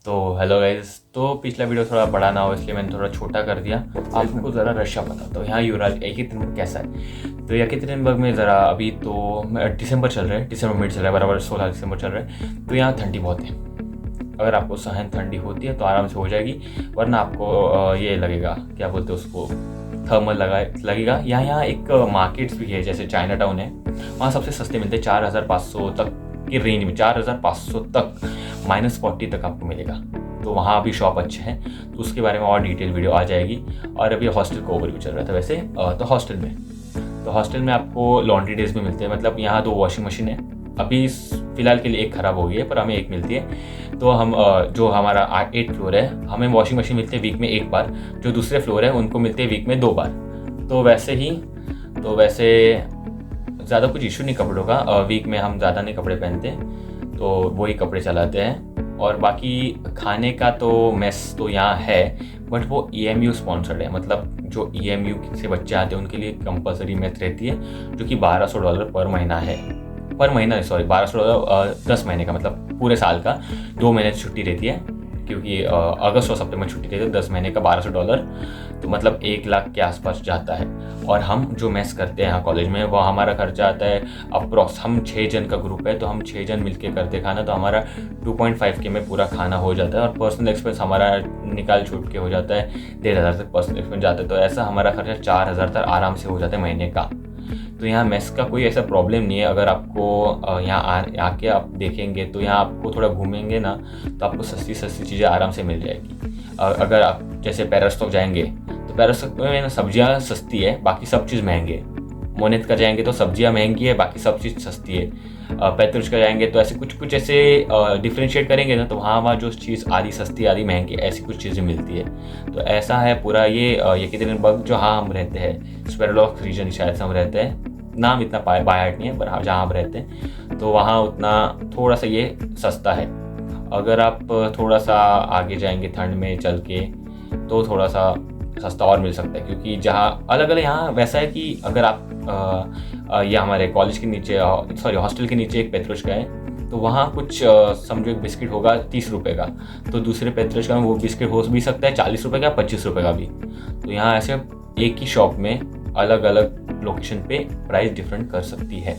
तो hello guys. तो पिछला वीडियो थोड़ा बड़ा ना हो इसलिए मैंने थोड़ा छोटा कर दिया। आपको ज़रा रशिया बताता हूँ यहाँ यूरल येकेतेरिनबर्ग कैसा है। तो येकेतेरिनबर्ग में ज़रा अभी तो दिसंबर चल रहा है, दिसंबर मिड चल रहा है, बराबर 16 दिसंबर चल रहा है। तो यहाँ ठंडी बहुत है। अगर आपको सहन ठंडी होती है तो आराम से हो जाएगी, वरना आपको ये लगेगा, क्या बोलते हैं उसको, थर्मल लगेगा। यहाँ एक मार्केट्स भी है, जैसे चाइना टाउन है, वहाँ सबसे सस्ते मिलते हैं 4500 तक की रेंज में, 4500 तक -40 तक आपको मिलेगा। तो वहाँ भी शॉप अच्छे हैं, तो उसके बारे में और डिटेल वीडियो आ जाएगी। और अभी हॉस्टल का ओवरव्यू चल रहा था वैसे। तो हॉस्टल में आपको लॉन्ड्री डेज भी मिलते हैं। मतलब यहाँ 2 वॉशिंग मशीन है, अभी फ़िलहाल के लिए एक ख़राब हो गई है, पर हमें एक मिलती है। तो हम जो हमारा 8 फ्लोर है, हमें वॉशिंग मशीन मिलती है वीक में 1 बार। जो दूसरे फ्लोर है उनको मिलते हैं वीक में 2 बार। तो वैसे ज़्यादा कुछ इशू नहीं कपड़ों का। वीक में हम ज़्यादा नहीं कपड़े पहनते, तो वही कपड़े चलाते हैं। और बाकी खाने का तो मेस तो यहाँ है, बट वो EMU स्पॉन्सर्ड है। मतलब जो EMU से बच्चे आते हैं उनके लिए कंपलसरी मेस रहती है, जो कि $1200 पर महीना है। पर महीना सॉरी, $1200 10 महीने का, मतलब पूरे साल का 2 महीने की छुट्टी रहती है, क्योंकि अगस्त और सितंबर छुट्टी रहती है। 10 महीने का $1200, तो मतलब 1 लाख के आसपास जाता है। और हम जो मेस करते हैं यहाँ कॉलेज में, वो हमारा खर्चा आता है अप्रॉक्स, हम 6 जन का ग्रुप है, तो हम 6 जन मिलके करते खाना, तो हमारा 2.5K में पूरा खाना हो जाता है। और पर्सनल एक्सपेंस हमारा निकाल छूट के हो जाता है 1500 तक पर्सनल एक्सपेंस जाता है। तो ऐसा हमारा खर्चा 4000 तक आराम से हो जाता है महीने का। तो यहाँ मेस का कोई ऐसा प्रॉब्लम नहीं है। अगर आपको यहाँ आके आप देखेंगे तो यहाँ आपको थोड़ा घूमेंगे ना, तो आपको सस्ती चीज़ें आराम से मिल जाएगी। अगर आप जैसे पैरास्टॉक जाएंगे तो पैरास्टॉक में ना सब्जियाँ सस्ती है, बाकी सब चीज़ महंगी है। मोनेत का जाएंगे तो सब्जियाँ महंगी है, बाकी सब चीज़ सस्ती है। पेत्रुश का जाएंगे तो ऐसे कुछ ऐसे डिफ्रेंशिएट करेंगे ना, तो वहाँ जो चीज़ आधी सस्ती आधी महंगी ऐसी कुछ चीज़ें मिलती है। तो ऐसा है पूरा ये येकेतेरिनबर्ग जो हाँ हम रहते हैं, स्वेरोलॉक्स रीजन शायद से हम रहते हैं। नाम इतना बायहार्ट नहीं है, पर जहाँ हम रहते हैं तो वहाँ उतना थोड़ा सा ये सस्ता है। अगर आप थोड़ा सा आगे जाएंगे ठंड में चल के, तो थोड़ा सा सस्ता और मिल सकता है, क्योंकि जहाँ अलग अलग यहाँ वैसा है कि अगर आप ये हमारे कॉलेज के नीचे सॉरी हॉस्टल के नीचे एक पेत्रोश का है, तो वहाँ कुछ समझो एक बिस्किट होगा 30 रुपये का, तो दूसरे पेत्रोश का में वो बिस्किट हो भी सकता है 40 रुपये का, 25 रुपये का भी। तो यहाँ ऐसे एक ही शॉप में अलग अलग लोकेशन पे प्राइस डिफरेंट कर सकती है।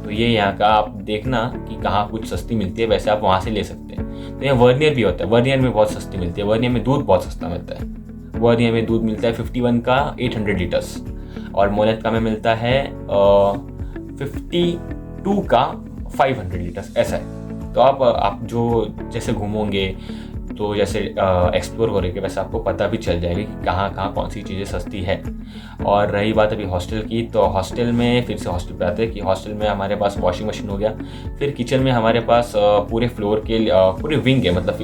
तो ये यहाँ का आप देखना कि कहाँ कुछ सस्ती मिलती है, वैसे आप वहाँ से ले सकते हैं। तो यहाँ वर्नियर भी होता है, वर्नियर में बहुत सस्ती मिलती है। वर्नियर में दूध बहुत सस्ता मिलता है। वर्नियर में दूध मिलता है 51 का 800 लीटर्स, और मोनेत का में मिलता है 52 का 500 लीटर्स, ऐसा है। तो आप जो जैसे घूमोगे तो जैसे एक्सप्लोर करोगे, वैसे आपको पता भी चल जाएगा कि कहाँ कहाँ कौन सी चीज़ें सस्ती है। और रही बात अभी हॉस्टल की, तो हॉस्टल में फिर से हॉस्टल पे आते हैं कि हॉस्टल में हमारे पास वॉशिंग मशीन हो गया। फिर किचन में हमारे पास पूरे फ्लोर के पूरे विंग है। मतलब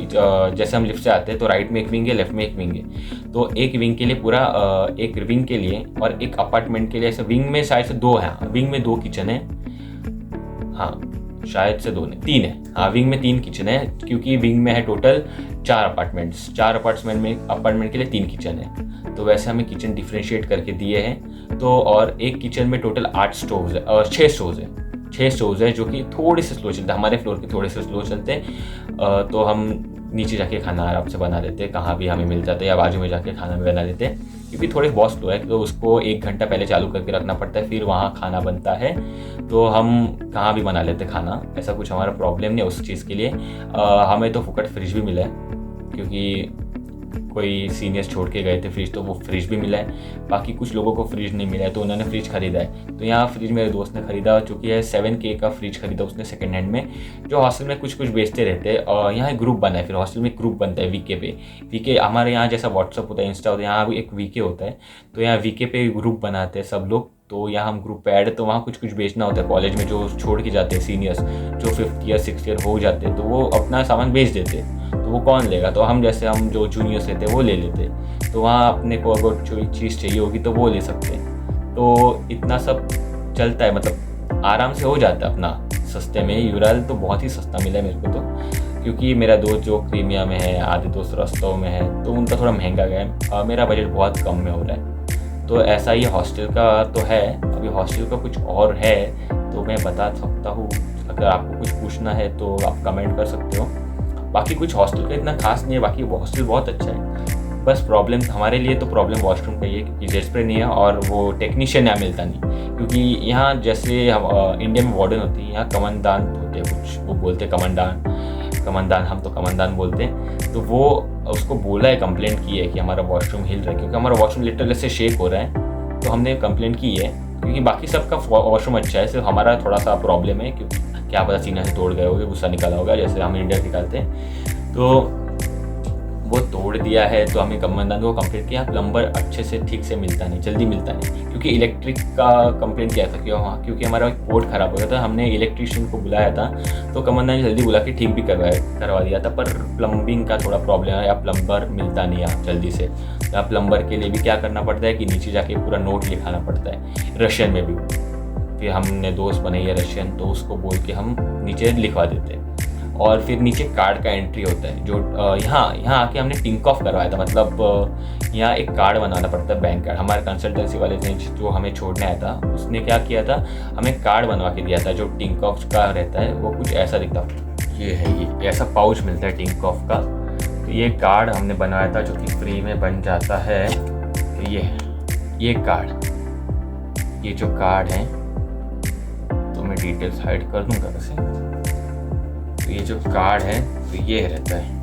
जैसे हम लिफ्ट से आते हैं तो राइट में एक विंग है, लेफ्ट में एक विंग है। तो एक विंग के लिए पूरा एक विंग के लिए और एक अपार्टमेंट के लिए ऐसे विंग में शायद से 2 हैं। विंग में 2 किचन है, हाँ शायद से 2 नहीं 3 है। हाँ विंग में 3 किचन है, क्योंकि विंग में है टोटल 4 अपार्टमेंट के लिए 3 किचन है। तो वैसे हमें किचन डिफ्रेंशिएट करके दिए हैं। तो और एक किचन में टोटल 8 स्टोव्स है और 6 स्टोव्स है, जो कि थोड़े से स्लो चलते हैं, हमारे फ्लोर के थोड़े से स्लो चलते हैं। तो हम नीचे जाके खाना आराम से बना लेते हैं, कहाँ भी हमें मिल जाता है, या बाजू में जाके खाना भी बना लेते हैं। क्योंकि थोड़े बहुत स्लो है, तो उसको 1 घंटा पहले चालू करके रखना पड़ता है, फिर वहाँ खाना बनता है। तो हम कहाँ भी बना लेते खाना, ऐसा कुछ हमारा प्रॉब्लम नहीं है उस चीज़ के लिए। हमें तो फुकट फ्रिज भी मिला है, क्योंकि कोई सीनियर्स छोड़ के गए थे फ्रिज, तो वो फ्रिज भी मिला है। बाकी कुछ लोगों को फ्रिज नहीं मिला है, तो उन्होंने फ्रिज खरीदा है। तो यहाँ फ्रिज मेरे दोस्त ने खरीदा, चूँकि है 7K का फ्रिज खरीदा उसने सेकेंड हैंड में। जो हॉस्टल में कुछ बेचते रहते हैं, और यहाँ एक ग्रुप बना है, फिर हॉस्टल में ग्रुप बनता है VK पे। VK हमारे यहाँ जैसा व्हाट्सअप होता है, इंस्टा होता है, यहाँ भी एक VK होता है। तो यहाँ VK पे ग्रुप बनाते हैं सब लोग। तो यहाँ हम ग्रुप पे ऐड है, तो वहाँ कुछ बेचना होता है कॉलेज में। जो छोड़ के जाते हैं सीनियर्स, जो 5th ईयर 6th ईयर हो जाते हैं, तो वो अपना सामान बेच देते हैं। तो वो कौन लेगा, तो हम जो जूनियर्स रहते हैं वो ले लेते हैं। तो वहाँ अपने को अगर कोई चीज़ चाहिए होगी तो वो ले सकते हैं। तो इतना सब चलता है, मतलब आराम से हो जाता है अपना सस्ते में। यूरल तो बहुत ही सस्ता मिला है मेरे को, तो क्योंकि मेरा दोस्त जो क्रीमिया में है, आधे दोस्त रस्तों में है, तो उनका थोड़ा महंगा गया है। मेरा बजट बहुत कम में हो रहा है। तो ऐसा ही हॉस्टल का तो है। अभी हॉस्टल का कुछ और है तो मैं बता सकता हूँ। अगर आपको कुछ पूछना है तो आप कमेंट कर सकते हो। बाकी कुछ हॉस्टल का इतना खास नहीं है, बाकी हॉस्टल बहुत अच्छा है। बस प्रॉब्लम हमारे लिए तो प्रॉब्लम वॉशरूम का ही है, क्योंकि जेट स्प्रे नहीं है और वो टेक्नीशियन यहाँ मिलता नहीं, क्योंकि यहाँ जैसे हम इंडिया में वार्डन होती है, यहाँ कमांडेंट होते हैं कुछ, वो बोलते हैं कमांडेंट, हम तो कमांडेंट बोलते हैं। तो वो उसको बोला है, कंप्लेंट की है कि हमारा वॉशरूम हिल रहा है, क्योंकि हमारा वॉशरूम लिटरली से शेक हो रहा है। तो हमने कंप्लेंट की है, क्योंकि बाकी सबका वॉशरूम अच्छा है, सिर्फ हमारा थोड़ा सा प्रॉब्लम है, क्योंकि क्या पता सीना से तोड़ गए होगे, गुस्सा निकाला होगा जैसे हम इंडिया निकालते हैं। तो वो तोड़ दिया है, तो हमें कमांडेंट को कंप्लेंट किया, प्लम्बर अच्छे से ठीक से मिलता नहीं, जल्दी मिलता नहीं, क्योंकि इलेक्ट्रिक का कंप्लेंट किया था क्योंकि हमारा पोर्ट ख़राब हो गया था। हमने इलेक्ट्रीशियन को बुलाया था, तो कमांडेंट ने जल्दी बुला के ठीक भी करवा दिया था, पर प्लम्बिंग का थोड़ा प्रॉब्लम है, या प्लम्बर मिलता नहीं है जल्दी से। या प्लम्बर के लिए भी क्या करना पड़ता है कि नीचे जाके पूरा नोट लिखाना पड़ता है, रशियन में भी। फिर हमने दोस्त बनाई है रशियन, तो उसको बोल के हम नीचे लिखवा देते हैं। और फिर नीचे कार्ड का एंट्री होता है, जो यहाँ आके हमने टिंक ऑफ करवाया था, मतलब यहाँ एक कार्ड बनाना पड़ता है, बैंक कार्ड। हमारे कंसल्टेंसी वाले ने जो हमें छोड़ने आया था, उसने क्या किया था, हमें कार्ड बनवा के दिया था, जो टिंक ऑफ का रहता है, वो कुछ ऐसा दिखता है। ये है, ये ऐसा पाउच मिलता है टिंक ऑफ का। तो ये कार्ड हमने बनवाया था, जो कि फ्री में बन जाता है। तो ये कार्ड, ये जो कार्ड है, तो मैं डिटेल्स हाइड कर दूँगा वैसे। तो ये जो कार्ड है, तो ये रहता है,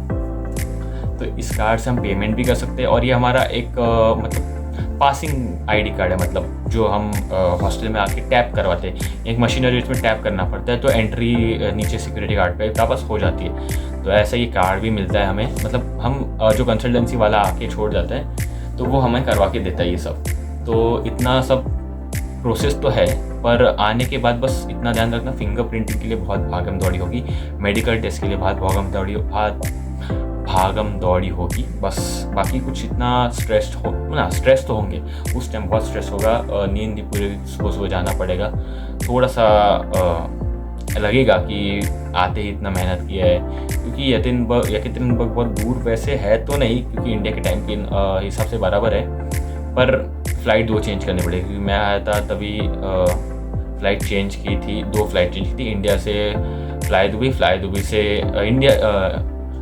तो इस कार्ड से हम पेमेंट भी कर सकते हैं। और ये हमारा एक मतलब पासिंग आईडी कार्ड है, मतलब जो हम हॉस्टल में आके टैप करवाते हैं। एक मशीन है जिसमें टैप करना पड़ता है, तो एंट्री नीचे सिक्योरिटी गार्ड पे वापस हो जाती है। तो ऐसा ये कार्ड भी मिलता है हमें, मतलब हम जो कंसल्टेंसी वाला आके छोड़ जाता है, तो वो हमें करवा के देता है ये सब। तो इतना सब प्रोसेस तो है, पर आने के बाद बस इतना ध्यान रखना, फिंगरप्रिंटिंग के लिए बहुत भागम दौड़ी होगी, मेडिकल टेस्ट के लिए बहुत भागम दौड़ी होगी बस। बाकी कुछ इतना स्ट्रेस तो होंगे, उस टाइम बहुत स्ट्रेस होगा, नींद भी पूरे सुबह जाना पड़ेगा, थोड़ा सा लगेगा कि आते ही इतना मेहनत किया है, क्योंकि यकीनबर्ग बहुत दूर वैसे है तो नहीं, क्योंकि इंडिया के टाइम के हिसाब से बराबर है, पर फ़्लाइट 2 चेंज करनी पड़ेगी, क्योंकि मैं आया था तभी फ़्लाइट चेंज की थी, 2 फ्लाइट चेंज की थी, इंडिया से फ्लाई दुबई से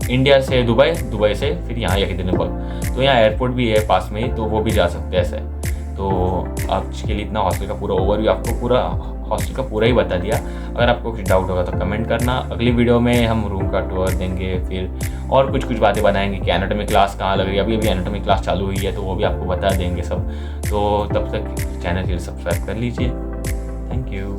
इंडिया से दुबई से फिर यहाँ यकीनबर्ग। तो यहाँ एयरपोर्ट भी है पास में ही, तो वो भी जा सकते हैं ऐसे। तो आज के लिए इतना हॉस्टल का पूरा ओवरव्यू, आपको पूरा हॉस्टल का पूरा ही बता दिया। अगर आपको कुछ डाउट होगा तो कमेंट करना, अगली वीडियो में हम रूम का टूर देंगे, फिर और कुछ बातें बनाएंगे कि एनाटॉमी क्लास कहाँ लग रही है। अभी एनाटॉमी क्लास चालू हुई है, तो वो भी आपको बता देंगे सब। तो तब तक चैनल के लिए सब्सक्राइब कर लीजिए। Thank you.